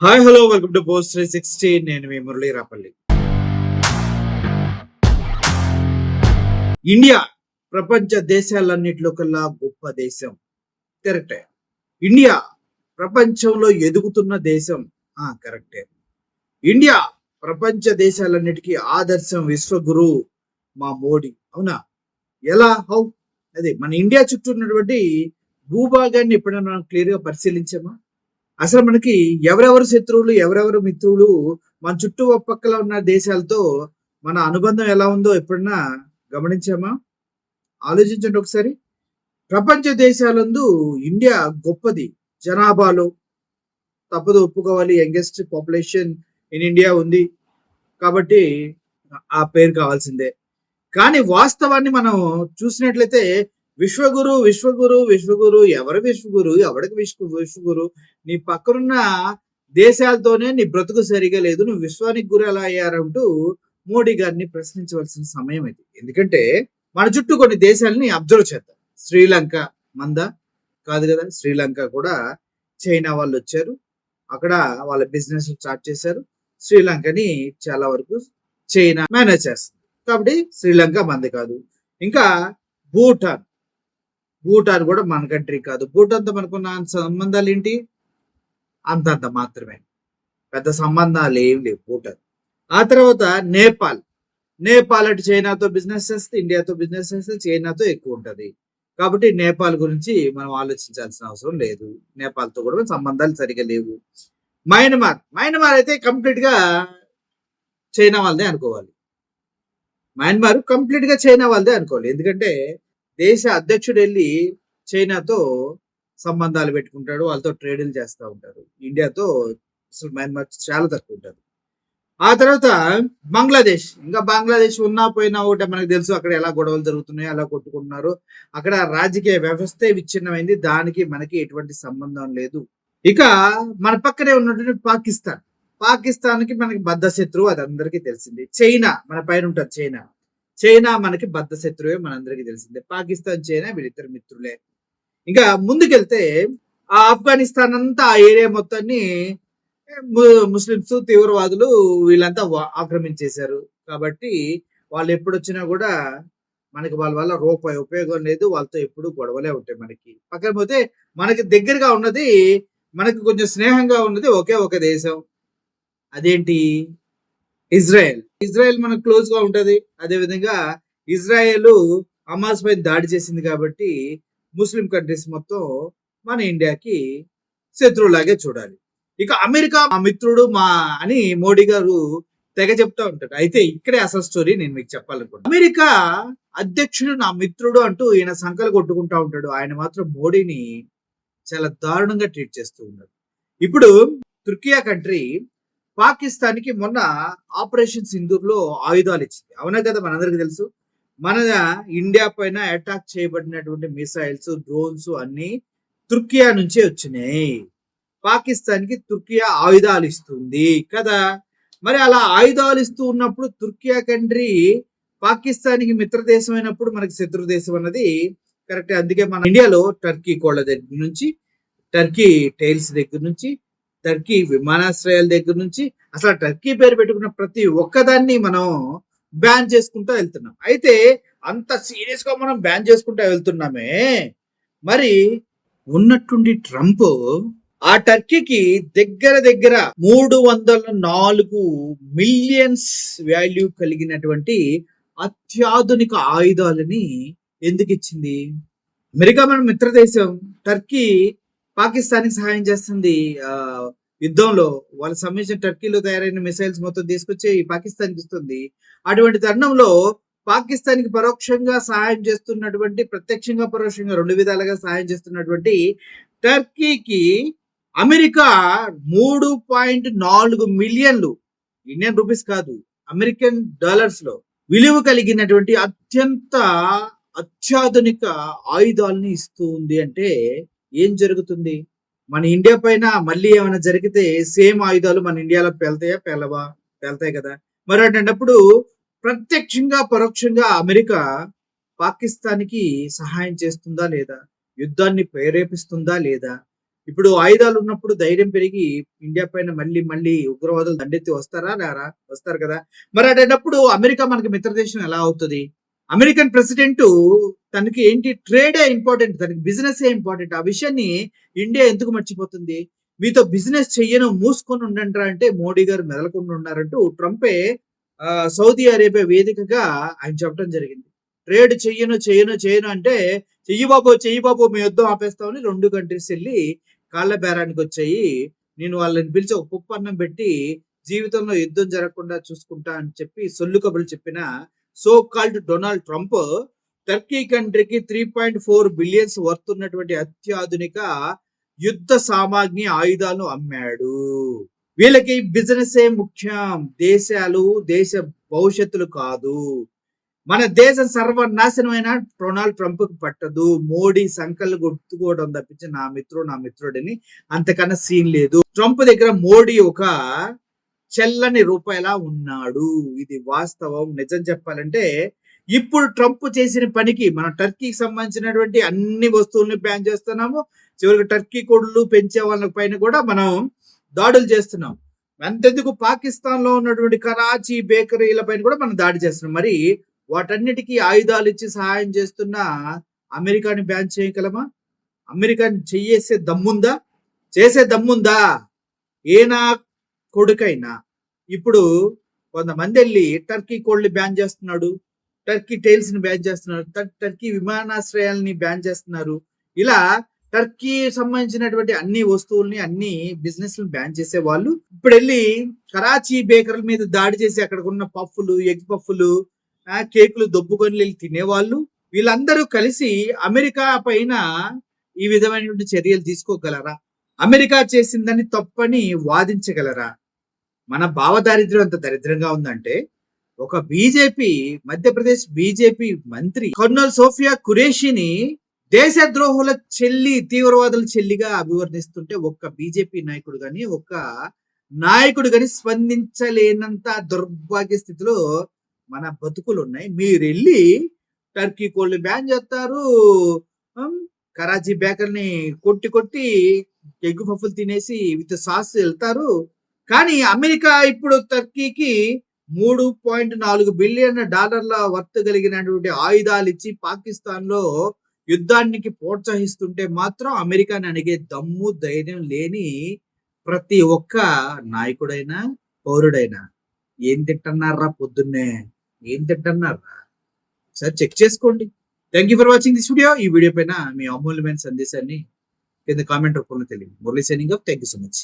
Hi hello welcome to post 360. నేను మీ Murali Rapalli. India ప్రపంచ దేశాలన్నిటిలో కల్లా గొప్ప దేశం. కరెక్టే. ఇండియా ప్రపంచంలో ఎదుగుతున్న దేశం. కరెక్టే. ఇండియా ప్రపంచ దేశాలన్నిటికీ ఆదర్శం, విశ్వగురు మా మోడీ. అవునా? ఎలా? హౌ? అదే మన ఇండియా చుట్టూ ఉన్నటువంటి భూభాగాన్ని ఎప్పుడైనా మనం క్లియర్ గా పరిశీలించామా? అసలు మనకి ఎవరెవరు శత్రువులు, ఎవరెవరు మిత్రులు, మన చుట్టూ పక్కల ఉన్న దేశాలతో మన అనుబంధం ఎలా ఉందో ఎప్పుడన్నా గమనించామా? ఆలోచించండి ఒకసారి. ప్రపంచ దేశాలందు ఇండియా గొప్పది. జనాభాలో తప్పదు, ఒప్పుకోవాలి. యంగెస్ట్ పాపులేషన్ ఇన్ ఇండియా ఉంది కాబట్టి ఆ పేరు కావాల్సిందే. కానీ వాస్తవాన్ని మనం చూసినట్లయితే విశ్వగురు విశ్వగురు విశ్వగురు ఎవరు విశ్వగురు, ఎవడికి విశ్వగురు? నీ పక్కనున్న దేశాలతోనే నీ బ్రతుకు సరిగా లేదు, నువ్వు విశ్వానికి గురి ఎలా అయ్యారంటూ మోడీ గారిని ప్రశ్నించవలసిన సమయం ఇది. ఎందుకంటే మన చుట్టూ కొన్ని దేశాలని అబ్జర్వ్ చేద్దాం. శ్రీలంక మందా? కాదు కదా. శ్రీలంక కూడా చైనా వాళ్ళు వచ్చారు, అక్కడ వాళ్ళ బిజినెస్ స్టార్ట్ చేశారు. శ్రీలంకని చాలా వరకు చైనా మేనేజ్ చేస్తుంది కాబట్టి శ్రీలంక మంది కాదు. ఇంకా భూటాన్, భూటాన్ కూడా మన కంట్రీ కాదు. భూటాన్తో మనకున్న సంబంధాలు ఏంటి? అంతంత మాత్రమే, పెద్ద సంబంధాలు ఏం లేవు భూటాన్. ఆ తర్వాత నేపాల్, నేపాల్ అటు చైనాతో బిజినెస్ చేస్తే, ఇండియాతో బిజినెస్ చేస్తే చైనాతో ఎక్కువ ఉంటుంది కాబట్టి నేపాల్ గురించి మనం ఆలోచించాల్సిన అవసరం లేదు. నేపాల్తో కూడా సంబంధాలు సరిగా లేవు. మయన్మార్, మయన్మార్ అయితే కంప్లీట్ గా చైనా వాళ్ళదే అనుకోవాలి. మయన్మార్ కంప్లీట్ గా చైనా వాళ్ళదే అనుకోవాలి. ఎందుకంటే దేశ అధ్యక్షుడు వెళ్ళి చైనాతో సంబంధాలు పెట్టుకుంటాడు, వాళ్ళతో ట్రేడ్లు చేస్తూ ఉంటారు. ఇండియాతో అసలు మయన్మార్ చాలా తక్కువ ఉంటారు. ఆ తర్వాత బంగ్లాదేశ్, ఇంకా బంగ్లాదేశ్ ఉన్నా పోయినా ఒకటి మనకు తెలుసు అక్కడ ఎలా గొడవలు జరుగుతున్నాయి, ఎలా కొట్టుకుంటున్నారు. అక్కడ రాజకీయ వ్యవస్థే విచ్ఛిన్నమైంది, దానికి మనకి ఎటువంటి సంబంధం లేదు. ఇక మన పక్కనే ఉన్నటువంటి పాకిస్తాన్, పాకిస్తాన్కి మనకి బద్ధ శత్రువు, అది అందరికీ తెలిసింది. చైనా మన పైన ఉంటుంది, చైనా, చైనా మనకి బద్ధ శత్రువే మనందరికీ తెలిసిందే. పాకిస్తాన్ చైనా వీళ్ళిద్దరు మిత్రులే. ఇంకా ముందుకెళ్తే ఆ ఆఫ్ఘనిస్తాన్ అంతా, ఆ ఏరియా మొత్తాన్ని ముస్లింస్ తీవ్రవాదులు వీళ్ళంతా ఆక్రమించేశారు కాబట్టి వాళ్ళు ఎప్పుడు వచ్చినా కూడా మనకి వాళ్ళ వల్ల రూపాయి ఉపయోగం లేదు, వాళ్ళతో ఎప్పుడు గొడవలే ఉంటాయి. మనకి పక్కన పోతే మనకి దగ్గరగా ఉన్నది, మనకి కొంచెం స్నేహంగా ఉన్నది ఒకే ఒక దేశం, అదేంటి? ఇజ్రాయెల్. ఇజ్రాయెల్ మనకు క్లోజ్ గా ఉంటది. అదే విధంగా ఇజ్రాయెల్ హమాస్ పైన దాడి చేసింది కాబట్టి ముస్లిం కంట్రీస్ మొత్తం మన ఇండియాకి శత్రువులాగే చూడాలి. ఇక అమెరికా మా మిత్రుడు మా అని మోడీ గారు తెగ చెప్తా ఉంటాడు. అయితే ఇక్కడే అసలు స్టోరీ నేను మీకు చెప్పాలనుకుంటున్నాను. అమెరికా అధ్యక్షుడు నా మిత్రుడు అంటూ ఈయన సంకలు కొట్టుకుంటా ఉంటాడు, ఆయన మాత్రం మోడీని చాలా దారుణంగా ట్రీట్ చేస్తూ ఉన్నాడు. ఇప్పుడు తుర్కియా కంట్రీ పాకిస్తాన్ కి మొన్న ఆపరేషన్ సింధూర్ లో ఆయుధాలు ఇచ్చింది, అవునా కదా? మనందరికి తెలుసు. మన ఇండియా పైన అటాక్ చేయబడినటువంటి మిసైల్స్, డ్రోన్స్ అన్ని తుర్కియా నుంచే వచ్చినాయి. పాకిస్తాన్ కి తుర్కియా ఆయుధాలు ఇస్తుంది కదా. మరి అలా ఆయుధాలు ఇస్తూ ఉన్నప్పుడు తుర్కియా కంట్రీ పాకిస్తాన్ కి మిత్ర దేశం అయినప్పుడు మనకి శత్రు దేశం అన్నది కరెక్ట్. అందుకే మన ఇండియాలో టర్కీ కోళ్ల దగ్గర నుంచి, టర్కీ టైల్స్ దగ్గర నుంచి, టర్కీ విమానాశ్రయాల దగ్గర నుంచి, అసలు టర్కీ పేరు పెట్టుకున్న ప్రతి ఒక్కదాన్ని మనం బ్యాన్ చేసుకుంటూ వెళ్తున్నాం. అయితే అంత సీరియస్ గా మనం బ్యాన్ చేసుకుంటూ వెళ్తున్నామే, మరి ఉన్నట్టుండి ట్రంప్ ఆ టర్కీకి దగ్గర దగ్గర 304 మిలియన్స్ వాల్యూ కలిగినటువంటి అత్యాధునిక ఆయుధాలని ఎందుకు ఇచ్చింది? అమెరికా మన మిత్ర దేశం. టర్కీ పాకిస్తాన్ కి సహాయం చేస్తుంది యుద్ధంలో. వాళ్ళకి సంబంధించిన టర్కీలో తయారైన మిసైల్స్ మొత్తం తీసుకొచ్చి పాకిస్తాన్ కి ఇస్తుంది. అటువంటి తరుణంలో పాకిస్తాన్ కి పరోక్షంగా సహాయం చేస్తున్నటువంటి, ప్రత్యక్షంగా పరోక్షంగా రెండు విధాలుగా సహాయం చేస్తున్నటువంటి టర్కీకి అమెరికా 3.4 మిలియన్లు, ఇండియన్ రూపీస్ కాదు, అమెరికన్ డాలర్స్ లో విలువ కలిగినటువంటి అత్యంత అత్యాధునిక ఆయుధాలని ఇస్తూ ఉంది. అంటే ఏం జరుగుతుంది? మన ఇండియా పైన మళ్ళీ ఏమైనా జరిగితే సేమ్ ఆయుధాలు మన ఇండియాలో పేలుతాయా? పేలవా? పేలుతాయి కదా. మరి అటువంటిప్పుడు ప్రత్యక్షంగా పరోక్షంగా అమెరికా పాకిస్తాన్ కి సహాయం చేస్తుందా లేదా? యుద్ధాన్ని ప్రేరేపిస్తుందా లేదా? ఇప్పుడు ఆయుధాలు ఉన్నప్పుడు ధైర్యం పెరిగి ఇండియా పైన మళ్ళీ మళ్ళీ ఉగ్రవాదులు దండెత్తి వస్తారా రారా? వస్తారు కదా! మరి అటేటప్పుడు అమెరికా మనకి మిత్ర దేశం ఎలా అవుతది? అమెరికన్ ప్రెసిడెంట్ తనకి ఏంటి ట్రేడే ఇంపార్టెంట్. తనకి బిజినెసే ఇంపార్టెంట్. ఆ విషయాన్ని ఇండియా ఎందుకు మర్చిపోతుంది? మీతో బిజినెస్ చెయ్యను మూసుకొని ఉండండిరా అంటే మోడీ గారు మెదలకుండా ఉన్నారంటూ ట్రంపే సౌదీ అరేబియా వేదికగా ఆయన చెప్పడం జరిగింది. ట్రేడ్ చెయ్యను అంటే చెయ్యి బాబు మీ యుద్ధం ఆపేస్తామని 2 కంట్రీస్ ఎళ్లి కాళ్ళ బేరానికి వచ్చాయి. నేను వాళ్ళని పిలిచి ఒక పప్పన్నం పెట్టి జీవితంలో యుద్ధం జరగకుండా చూసుకుంటా అని చెప్పి సొల్లు కబుర్లు చెప్పిన so called Donald Trump Turkey కంట్రీకి 3.4 బిలియన్స్ వర్త్ ఉన్నటువంటి అత్యాధునిక యుద్ధ సామాగ్రి ఆయుధాలను అమ్మాడు. వీళ్ళకి బిజినెస్ ఏ ముఖ్యం. దేశ భవిష్యత్తులు కాదు. మన దేశం సర్వనాశనమైన డొనాల్డ్ ట్రంప్ కు పట్టదు. మోడీ సంకల్ని కొట్టుకోవడం తప్పించి నా మిత్రుడని అంతకన్నా సీన్ లేదు. ట్రంప్ దగ్గర మోడీ ఒక చెల్లని రూపాయలా ఉన్నాడు. ఇది వాస్తవం. నిజం చెప్పాలంటే ఇప్పుడు ట్రంప్ చేసిన పనికి మన టర్కీకి సంబంధించినటువంటి అన్ని వస్తువుల్ని బ్యాన్ చేస్తున్నాము. చివరికి టర్కీ కోడులు పెంచే వాళ్ళ పైన కూడా మనం దాడులు చేస్తున్నాం. అంతెందుకు పాకిస్తాన్ లో ఉన్నటువంటి కరాచీ బేకరీల పైన కూడా మనం దాడి చేస్తున్నాం. మరి వాటన్నిటికీ ఆయుధాలు ఇచ్చి సహాయం చేస్తున్న అమెరికాని బ్యాన్ చేయగలమా? అమెరికాని చేసే దమ్ముందా? ఏనా కొడుకైనా ఇప్పుడు కొంతమంది వెళ్ళి టర్కీ కోళ్ళని బ్యాన్ చేస్తున్నాడు, టర్కీ టైల్స్ ని బ్యాన్ చేస్తున్నారు, టర్కీ విమానాశ్రయాలని బ్యాన్ చేస్తున్నారు. ఇలా టర్కీ సంబంధించినటువంటి అన్ని వస్తువుల్ని అన్ని బిజినెస్ బ్యాన్ చేసే వాళ్ళు ఇప్పుడు వెళ్ళి కరాచీ బేకర్ల మీద దాడి చేసి అక్కడ ఉన్న పఫ్ఫులు, ఎగ్ పఫ్ఫులు, కేకులు దొబ్బుకొని వెళ్ళి తినేవాళ్ళు వీళ్ళందరూ కలిసి అమెరికా పైన ఈ విధమైనటువంటి చర్యలు తీసుకోగలరా? అమెరికా చేసిందని తప్పని వాదించగలరా? మన భావదారిద్ర్యం అంత దరిద్రంగా ఉందంటే ఒక మధ్యప్రదేశ్ బీజేపీ మంత్రి కర్నల్ సోఫియా ఖురేషిని దేశద్రోహుల చెల్లి, తీవ్రవాదుల చెల్లిగా అభివర్ణిస్తుంటే ఒక్క బీజేపీ నాయకుడు గాని స్పందించలేనంత దౌర్భాగ్య స్థితిలో మన బతుకులు ఉన్నాయి. మీరు వెళ్ళి టర్కీ కోళ్ళని బ్యాన్ చేస్తారు, కరాచీ బేకర్ని కొట్టి ఎగ్ పఫ్ఫులు తినేసి విత్ సాస్ వెళ్తారు. కానీ అమెరికా ఇప్పుడు టర్కీకి $3.4 బిలియన్ వర్త్ కలిగినటువంటి ఆయుధాలు ఇచ్చి పాకిస్తాన్ లో యుద్ధానికి ప్రోత్సహిస్తుంటే మాత్రం అమెరికాని అడిగే దమ్ము ధైర్యం లేని ప్రతి ఒక్క నాయకుడైనా పౌరుడైనా ఏం తింటున్నారా పొద్దున్నే? ఏం తింటున్నారా? ఒకసారి చెక్ చేసుకోండి. Thank you for watching this video. ఈ వీడియో పైన మీ అమూల్యమైన సందేశాన్ని కింద కామెంట్ రూపంలో తెలియదు. Murali signing off. Thank you so much.